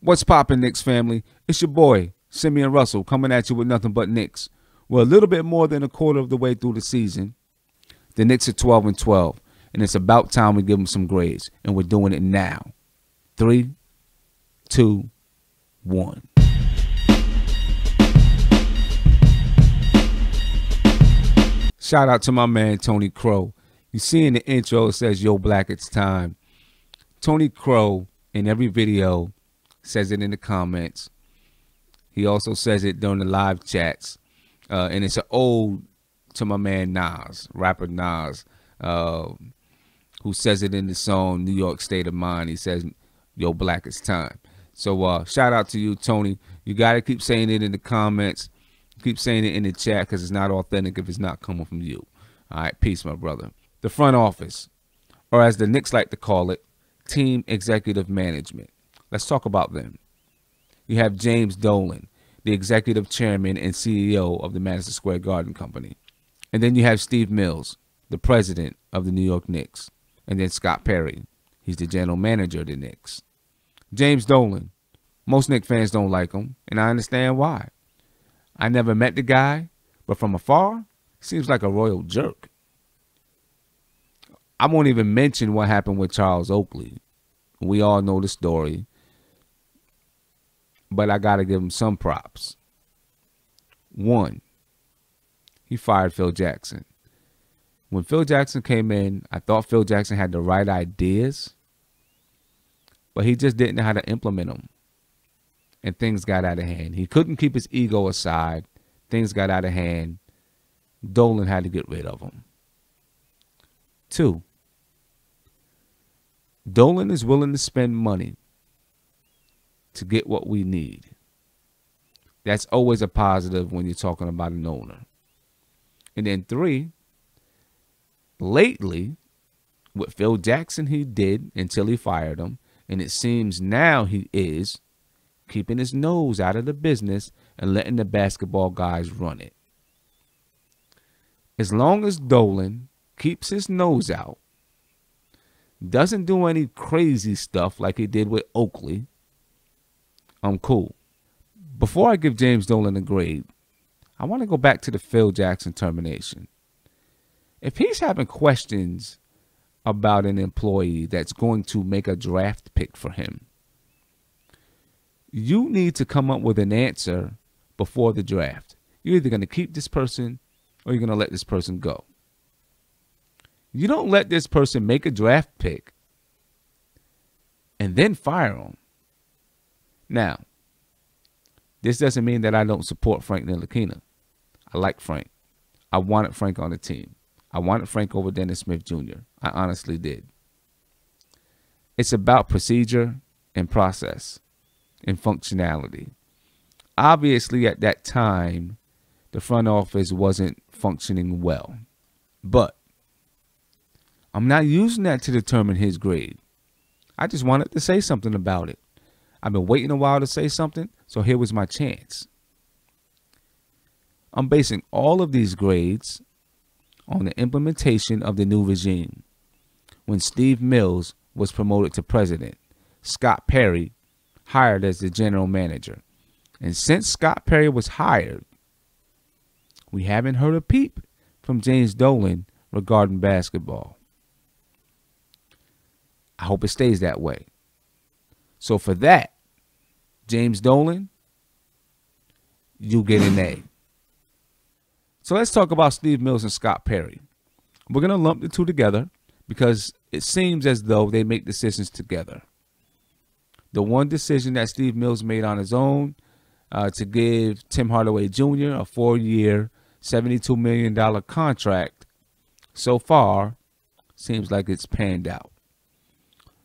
What's poppin', Knicks family? It's your boy, Simeon Russell, coming at you with nothing but Knicks. We're a little bit more than a quarter of the way through the season. The Knicks are 12-12, and it's about time we give them some grades, and we're doing it now. 3, 2, 1. Shout out to my man, Tony Crow. You see in the intro, it says, "Yo, Black, it's time." Tony Crow, in every video, says it in the comments. He also says it during the live chats. And it's an ode to my man Nas, rapper Nas, who says it in the song New York State of Mind. He says, "Yo, Black, it's time." So shout out to you, Tony. You got to keep saying it in the comments. Keep saying it in the chat because it's not authentic if it's not coming from you. All right, peace, my brother. The front office, or as the Knicks like to call it, team executive management. Let's talk about them. You have James Dolan, the executive chairman and CEO of the Madison Square Garden Company. And then you have Steve Mills, the president of the New York Knicks. And then Scott Perry, he's the general manager of the Knicks. James Dolan, most Knicks fans don't like him, and I understand why. I never met the guy, but from afar, seems like a royal jerk. I won't even mention what happened with Charles Oakley. We all know the story. But I got to give him some props. 1, he fired Phil Jackson. When Phil Jackson came in, I thought Phil Jackson had the right ideas, but he just didn't know how to implement them. And things got out of hand. He couldn't keep his ego aside. Things got out of hand. Dolan had to get rid of him. 2, Dolan is willing to spend money to get what we need. That's always a positive when you're talking about an owner. And then 3, lately, what Phil Jackson he did until he fired him, and it seems now he is keeping his nose out of the business and letting the basketball guys run it. As long as Dolan keeps his nose out, doesn't do any crazy stuff like he did with Oakley, I'm cool. Before I give James Dolan a grade, I want to go back to the Phil Jackson termination. If he's having questions about an employee that's going to make a draft pick for him, you need to come up with an answer before the draft. You're either going to keep this person or you're going to let this person go. You don't let this person make a draft pick and then fire him. Now, this doesn't mean that I don't support Frank Ntilikina. I like Frank. I wanted Frank on the team. I wanted Frank over Dennis Smith Jr. I honestly did. It's about procedure and process and functionality. Obviously, at that time, the front office wasn't functioning well. But I'm not using that to determine his grade. I just wanted to say something about it. I've been waiting a while to say something, so here was my chance. I'm basing all of these grades on the implementation of the new regime. When Steve Mills was promoted to president, Scott Perry hired as the general manager. And since Scott Perry was hired, we haven't heard a peep from James Dolan regarding basketball. I hope it stays that way. So for that, James Dolan, you get an A. So let's talk about Steve Mills and Scott Perry. We're going to lump the two together because it seems as though they make decisions together. The one decision that Steve Mills made on his own to give Tim Hardaway Jr. a 4-year, $72 million contract, so far seems like it's panned out.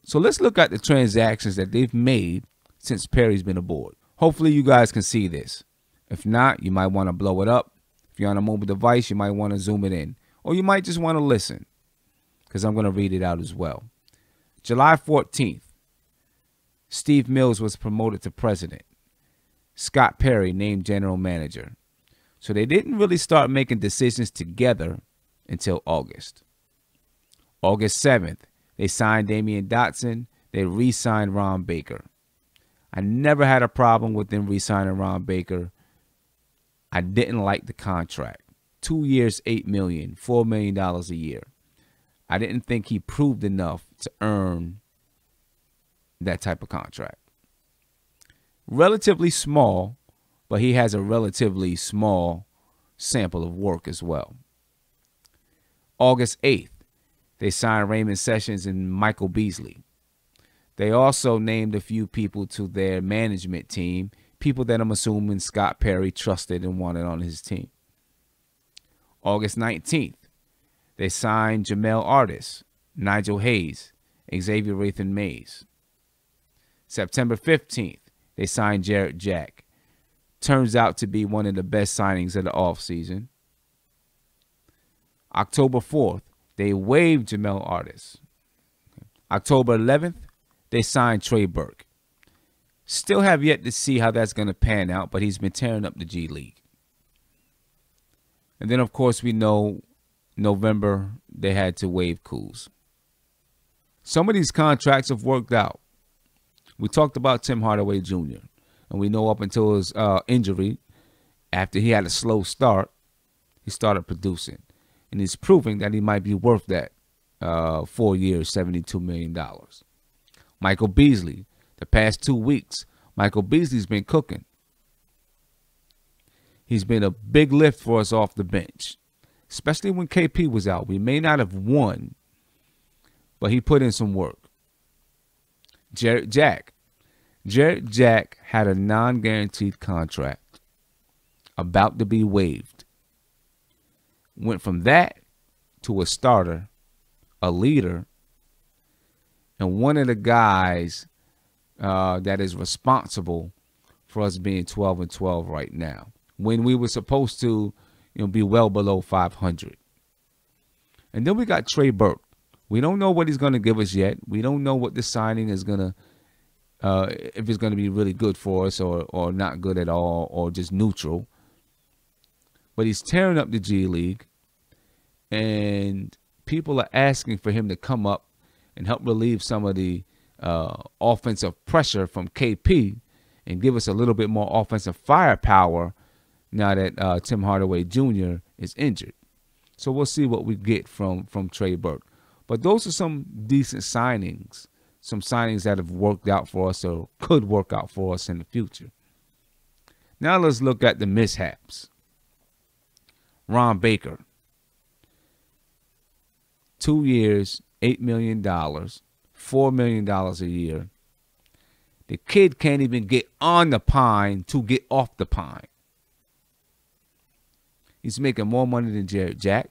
So let's look at the transactions that they've made since Perry's been aboard. Hopefully you guys can see this. If not, you might want to blow it up. If you're on a mobile device, you might want to zoom it in. Or you might just want to listen, because I'm going to read it out as well. July 14th, Steve Mills was promoted to president. Scott Perry named general manager. So they didn't really start making decisions together until August. August 7th, they signed Damian Dotson. They re-signed Ron Baker. I never had a problem with them re-signing Ron Baker. I didn't like the contract. 2 years, $8 million, $4 million a year. I didn't think he proved enough to earn that type of contract. Relatively small, but he has a relatively small sample of work as well. August 8th, they signed Raymond Sessions and Michael Beasley. They also named a few people to their management team, people that I'm assuming Scott Perry trusted and wanted on his team. August 19th, they signed Jamel Artis, Nigel Hayes, Xavier Rathan Mays. September 15th, they signed Jarrett Jack. Turns out to be one of the best signings of the offseason. October 4th, they waived Jamel Artis. October 11th, they signed Trey Burke. Still have yet to see how that's going to pan out, but he's been tearing up the G League. And then, of course, we know November they had to waive Kuz. Some of these contracts have worked out. We talked about Tim Hardaway Jr., and we know up until his injury, after he had a slow start, he started producing. And he's proving that he might be worth that 4 years, $72 million. Michael Beasley, the past 2 weeks, Michael Beasley's been cooking. He's been a big lift for us off the bench, especially when KP was out. We may not have won, but he put in some work. Jarrett Jack. Jarrett Jack had a non-guaranteed contract about to be waived. Went from that to a starter, a leader, and one of the guys that is responsible for us being 12-12 right now, when we were supposed to, be well below 500. And then we got Trey Burke. We don't know what he's going to give us yet. We don't know what the signing is going to, if it's going to be really good for us or not good at all or just neutral. But he's tearing up the G League, and people are asking for him to come up and help relieve some of the offensive pressure from KP and give us a little bit more offensive firepower now that Tim Hardaway Jr. is injured. So we'll see what we get from Trey Burke. But those are some decent signings, some signings that have worked out for us or could work out for us in the future. Now let's look at the mishaps. Ron Baker. 2 years, $8 million, $4 million a year. The kid can't even get on the pine to get off the pine. He's making more money than Jarrett Jack,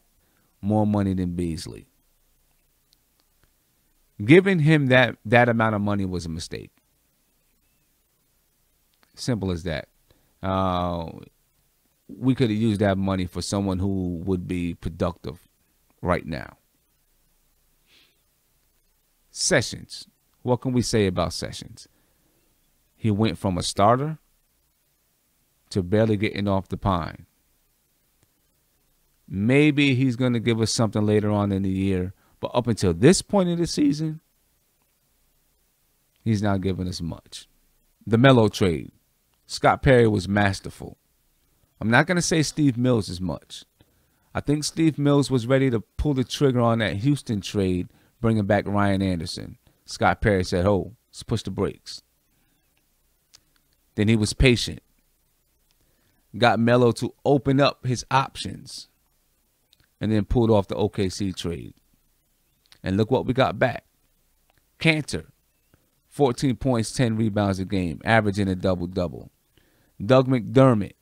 more money than Beasley. Giving him that amount of money was a mistake. Simple as that. We could have used that money for someone who would be productive right now. Sessions. What can we say about Sessions? He went from a starter to barely getting off the pine. Maybe he's going to give us something later on in the year, but up until this point in the season, he's not giving us much. The Melo trade. Scott Perry was masterful. I'm not going to say Steve Mills as much. I think Steve Mills was ready to pull the trigger on that Houston trade, bringing back Ryan Anderson. Scott Perry said, "Oh, let's push the brakes." Then he was patient. Got Melo to open up his options. And then pulled off the OKC trade. And look what we got back. Cantor, 14 points, 10 rebounds a game, averaging a double-double. Doug McDermott,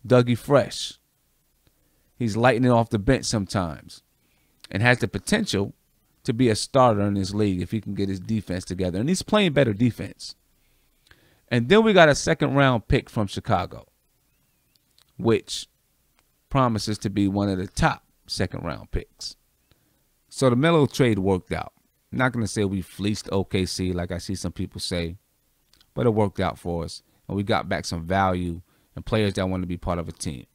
Dougie Fresh. He's lightning off the bench sometimes and has the potential to be a starter in this league if he can get his defense together. And he's playing better defense. And then we got a second-round pick from Chicago, which promises to be one of the top second-round picks. So the Melo trade worked out. I'm not going to say we fleeced OKC like I see some people say, but it worked out for us. And we got back some value and players that want to be part of a team.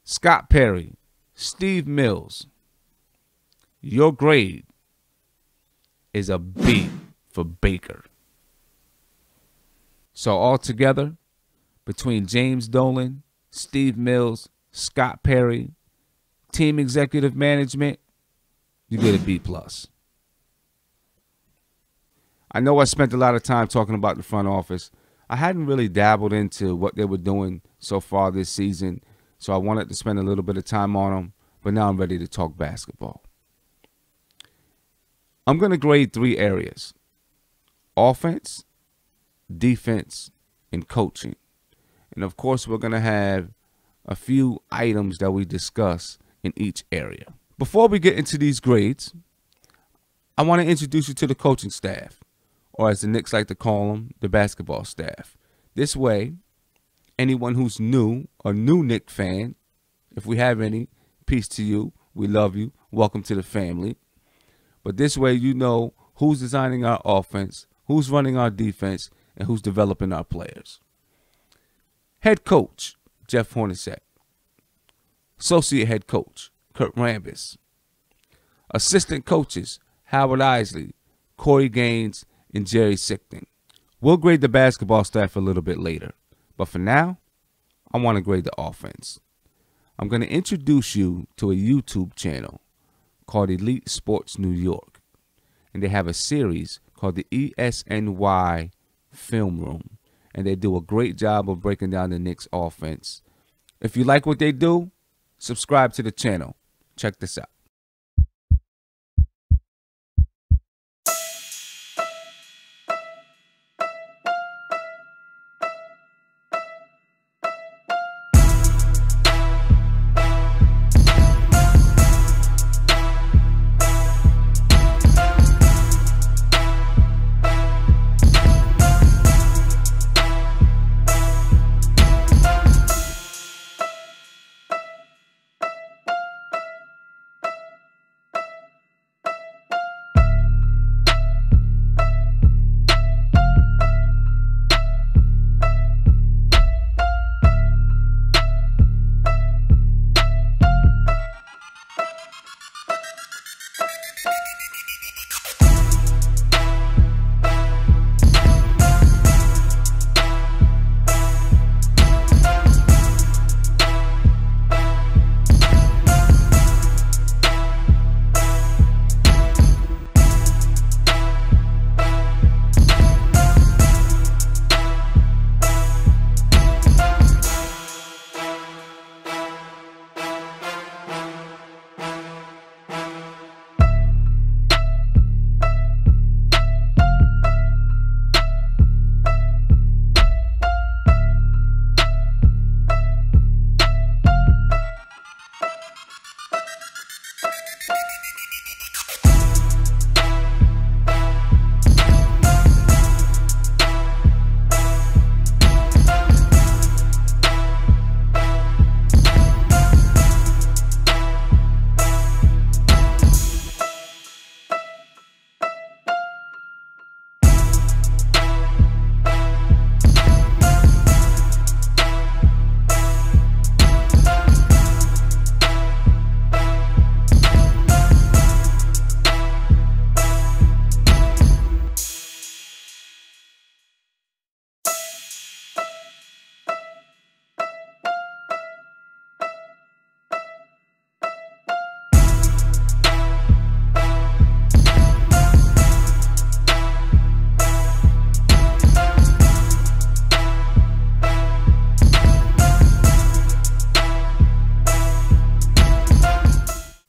Scott Perry, Steve Mills, your grade is a B for Baker. So altogether, between James Dolan, Steve Mills, Scott Perry, team executive management, you get a B+. I know I spent a lot of time talking about the front office. I hadn't really dabbled into what they were doing so far this season, so I wanted to spend a little bit of time on them, but now I'm ready to talk basketball. I'm going to grade 3 areas: offense, defense, and coaching. And of course, we're going to have a few items that we discuss in each area. Before we get into these grades, I want to introduce you to the coaching staff, or as the Knicks like to call them, the basketball staff. This way, anyone who's new or new Knick fan, if we have any, peace to you. We love you. Welcome to the family. But this way, you know who's designing our offense, who's running our defense, and who's developing our players. Head coach, Jeff Hornacek. Associate head coach, Kurt Rambis. Assistant coaches, Howard Isley, Corey Gaines, and Jerry Sichting. We'll grade the basketball staff a little bit later, but for now, I want to grade the offense. I'm going to introduce you to a YouTube channel called Elite Sports New York, and they have a series called the ESNY Film Room, and they do a great job of breaking down the Knicks offense. If you like what they do, subscribe to the channel. Check this out.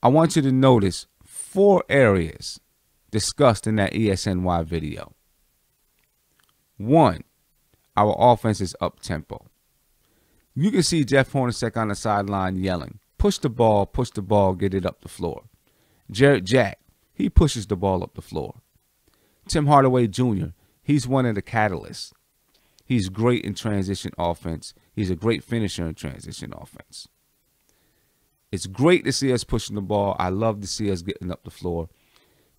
I want you to notice 4 areas discussed in that ESNY video. 1, our offense is up-tempo. You can see Jeff Hornacek on the sideline yelling, push the ball, get it up the floor. Jarrett Jack, he pushes the ball up the floor. Tim Hardaway Jr., he's one of the catalysts. He's great in transition offense. He's a great finisher in transition offense. It's great to see us pushing the ball. I love to see us getting up the floor.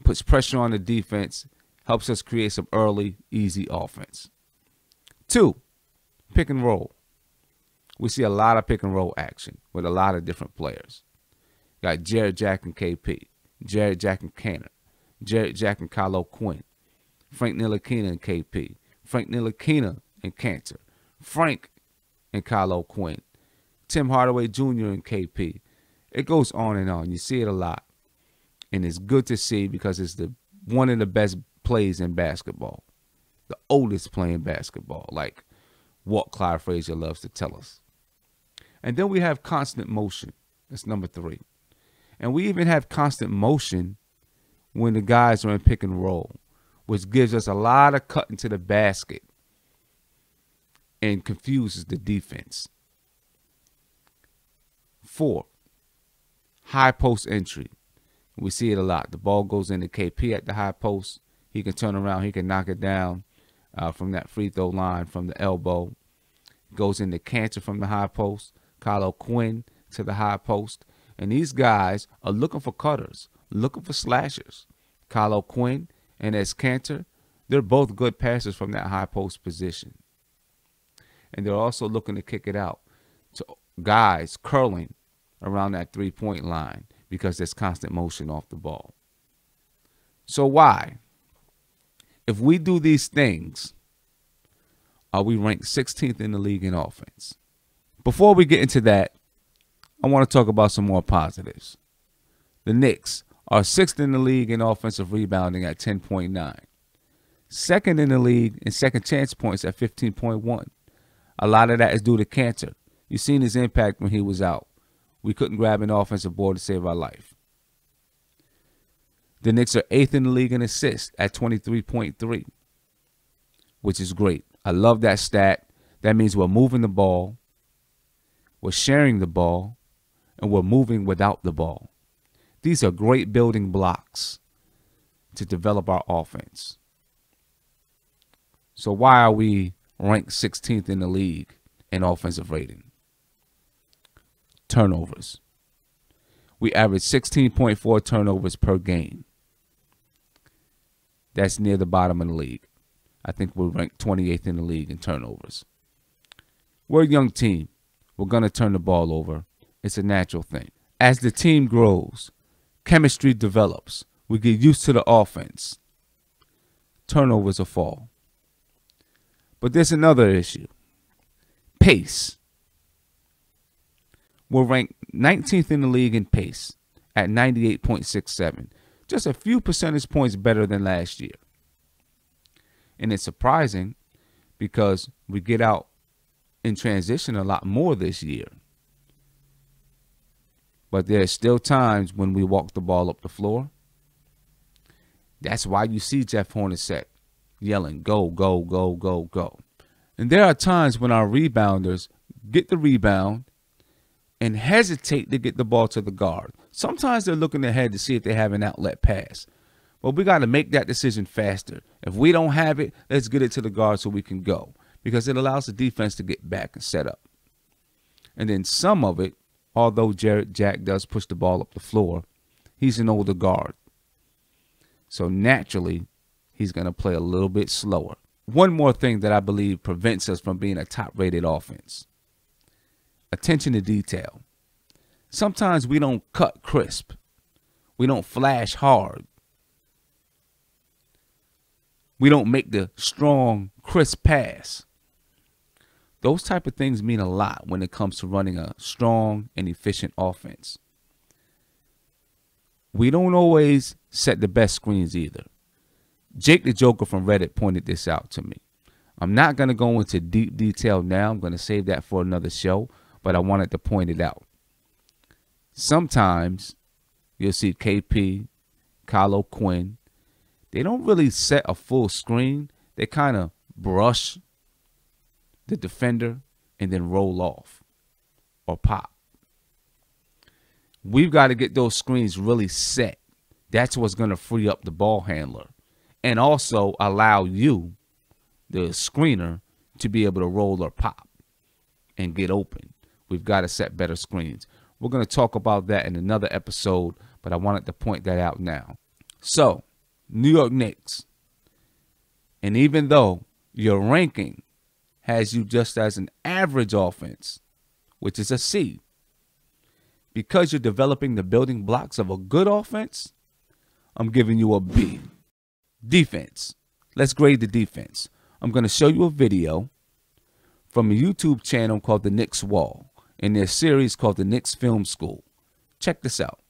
Puts pressure on the defense, helps us create some early, easy offense. 2, pick and roll. We see a lot of pick and roll action with a lot of different players. Got Jarrett Jack and KP, Jarrett Jack and Canner, Jarrett Jack and Kylo Quinn, Frank Ntilikina and KP, Frank Ntilikina and Cantor, Frank and Kylo Quinn, Tim Hardaway Jr. and KP. It goes on and on. You see it a lot. And it's good to see because it's one of the best plays in basketball. The oldest play in basketball, like what Clyde Frazier loves to tell us. And then we have constant motion. That's number 3. And we even have constant motion when the guys are in pick and roll, which gives us a lot of cutting to the basket and confuses the defense. 4, high post entry. We see it a lot. The ball goes into KP at the high post. He can turn around. He can knock it down from that free throw line from the elbow. Goes into Cantor from the high post. Kylo Quinn to the high post. And these guys are looking for cutters, looking for slashers. Kylo Quinn and as Cantor, they're both good passers from that high post position. And they're also looking to kick it out to guys curling around that three-point line because there's constant motion off the ball. So why? If we do these things, are we ranked 16th in the league in offense? Before we get into that, I want to talk about some more positives. The Knicks are 6th in the league in offensive rebounding at 10.9. 2nd in the league in second chance points at 15.1. A lot of that is due to Cantor. You've seen his impact when he was out. We couldn't grab an offensive board to save our life. The Knicks are 8th in the league in assists at 23.3, which is great. I love that stat. That means we're moving the ball, we're sharing the ball, and we're moving without the ball. These are great building blocks to develop our offense. So why are we ranked 16th in the league in offensive rating? Turnovers. We average 16.4 turnovers per game. That's near the bottom of the league. I think we're ranked 28th in the league in turnovers. We're a young team. We're going to turn the ball over. It's a natural thing. As the team grows, chemistry develops. We get used to the offense. Turnovers will fall. But there's another issue. Pace. We're ranked 19th in the league in pace at 98.67. Just a few percentage points better than last year. And it's surprising because we get out in transition a lot more this year. But there's still times when we walk the ball up the floor. That's why you see Jeff Hornacek yelling, go, go, go, go, go. And there are times when our rebounders get the rebound and hesitate to get the ball to the guard. Sometimes they're looking ahead to see if they have an outlet pass. But we got to make that decision faster. If we don't have it, let's get it to the guard so we can go. Because it allows the defense to get back and set up. And then some of it, although Jarrett Jack does push the ball up the floor, he's an older guard. So naturally, he's going to play a little bit slower. One more thing that I believe prevents us from being a top-rated offense. Attention to detail. Sometimes we don't cut crisp. We don't flash hard. We don't make the strong, crisp pass. Those type of things mean a lot when it comes to running a strong and efficient offense. We don't always set the best screens either. Jake the Joker from Reddit pointed this out to me. I'm not going to go into deep detail now. I'm going to save that for another show, but I wanted to point it out. Sometimes you'll see KP, Kylo Quinn. They don't really set a full screen. They kind of brush the defender and then roll off or pop. We've got to get those screens really set. That's what's going to free up the ball handler and also allow you, the screener, to be able to roll or pop and get open. We've got to set better screens. We're going to talk about that in another episode, but I wanted to point that out now. So, New York Knicks. And even though your ranking has you just as an average offense, which is a C, because you're developing the building blocks of a good offense, I'm giving you a B. Defense. Let's grade the defense. I'm going to show you a video from a YouTube channel called The Knicks Wall in their series called The Knicks Film School. Check this out.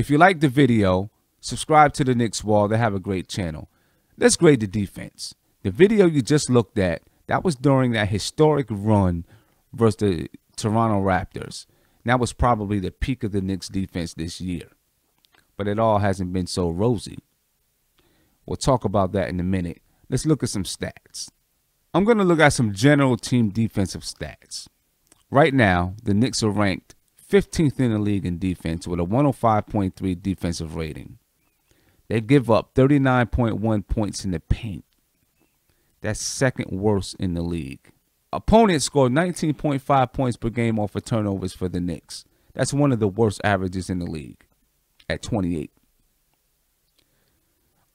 If you like the video, subscribe to the Knicks Wall. They have a great channel. Let's grade the defense. The video you just looked at, that was during that historic run versus the Toronto Raptors. That was probably the peak of the Knicks defense this year. But it all hasn't been so rosy. We'll talk about that in a minute. let's look at some stats. I'm going to look at some general team defensive stats. Right now, the Knicks are ranked 15th in the league in defense with a 105.3 defensive rating. They give up 39.1 points in the paint. That's second worst in the league. Opponents score 19.5 points per game off of turnovers for the Knicks. That's one of the worst averages in the league at 28.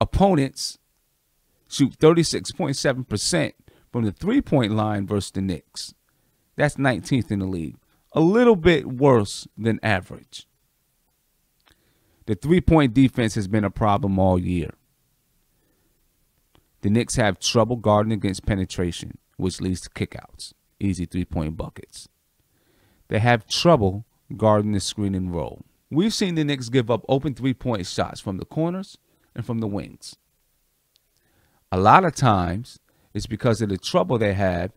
Opponents shoot 36.7% from the three-point line versus the Knicks. That's 19th in the league. A little bit worse than average. The three-point defense has been a problem all year. The Knicks have trouble guarding against penetration, which leads to kickouts, easy three-point buckets. They have trouble guarding the screen and roll. We've seen the Knicks give up open three-point shots from the corners and from the wings. A lot of times, it's because of the trouble they have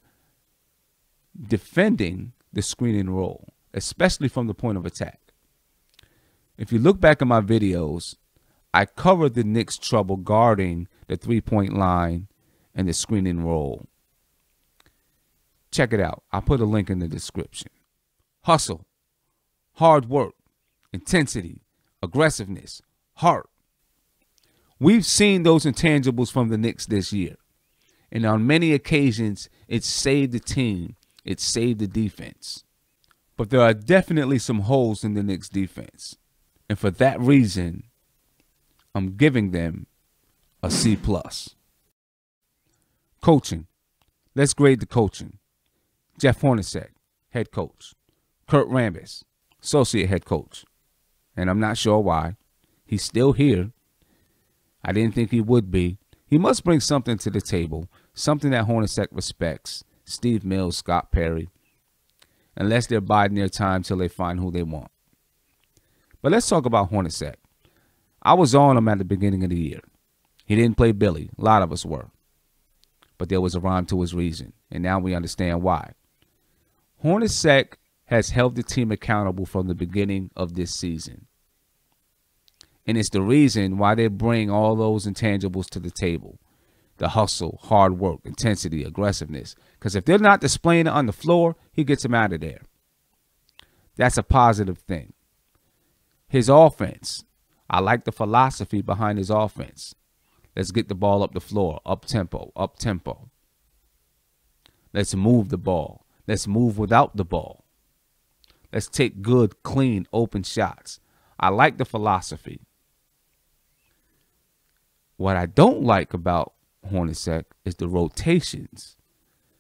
defending the screen and roll, especially from the point of attack. If you look back at my videos, I covered the Knicks' trouble guarding the three-point line and the screen and roll. Check it out. I'll put a link in the description. Hustle, hard work, intensity, aggressiveness, heart. We've seen those intangibles from the Knicks this year. And on many occasions, it's saved the team. It's saved the defense. But there are definitely some holes in the Knicks defense. And for that reason, I'm giving them a C+. Coaching. Let's grade the coaching. Jeff Hornacek, head coach. Kurt Rambis, associate head coach. And I'm not sure why. He's still here. I didn't think he would be. He must bring something to the table, something that Hornacek respects. Steve Mills, Scott Perry. Unless they're biding their time till they find who they want. But let's talk about Hornacek. I was on him at the beginning of the year. He didn't play Billy. A lot of us were. But there was a rhyme to his reason. And now we understand why. Hornacek has held the team accountable from the beginning of this season. And it's the reason why they bring all those intangibles to the table. The hustle, hard work, intensity, aggressiveness. Because if they're not displaying it on the floor, he gets them out of there. That's a positive thing. His offense. I like the philosophy behind his offense. Let's get the ball up the floor, up tempo, up tempo. Let's move the ball. Let's move without the ball. Let's take good, clean, open shots. I like the philosophy. What I don't like about Hornacek is the rotations.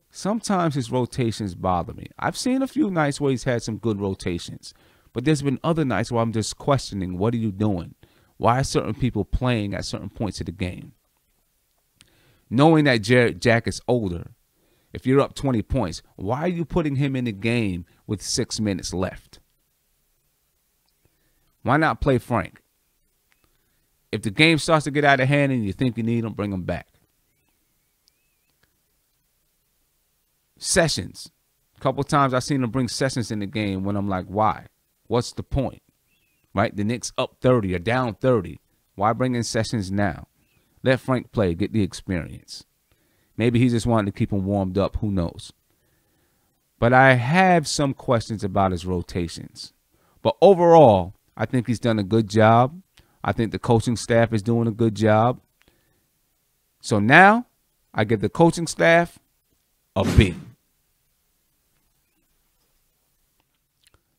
Sometimes his rotations bother me. I've seen a few nights where he's had some good rotations. But there's been other nights where I'm just questioning, what are you doing? Why are certain people playing at certain points of the game? Knowing that Jarrett Jack is older, if you're up 20 points, why are you putting him in the game with 6 minutes left? Why not play Frank? If the game starts to get out of hand and you think you need him, bring him back. Sessions. A couple times I've seen him bring Sessions in the game when I'm like, why? What's the point? Right? The Knicks up 30 or down 30. Why bring in Sessions now? Let Frank play, get the experience. Maybe he just wanted to keep him warmed up. Who knows? But I have some questions about his rotations. But overall, I think he's done a good job. I think the coaching staff is doing a good job. So now, I give the coaching staff a B.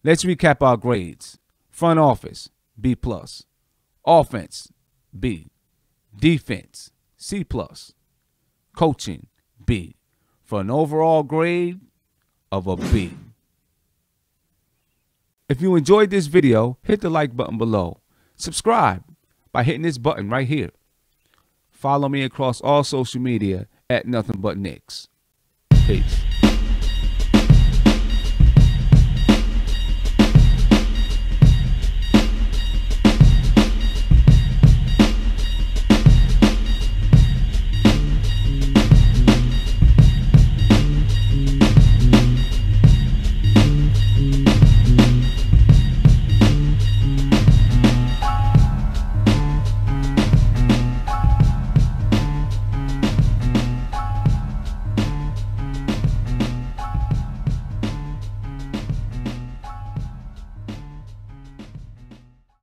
Let's recap our grades. Front office, B+. Offense, B. Defense, C+. Coaching, B. For an overall grade of a B. If you enjoyed this video, hit the like button below. Subscribe by hitting this button right here. Follow me across all social media at Nothing But Knicks. Peace.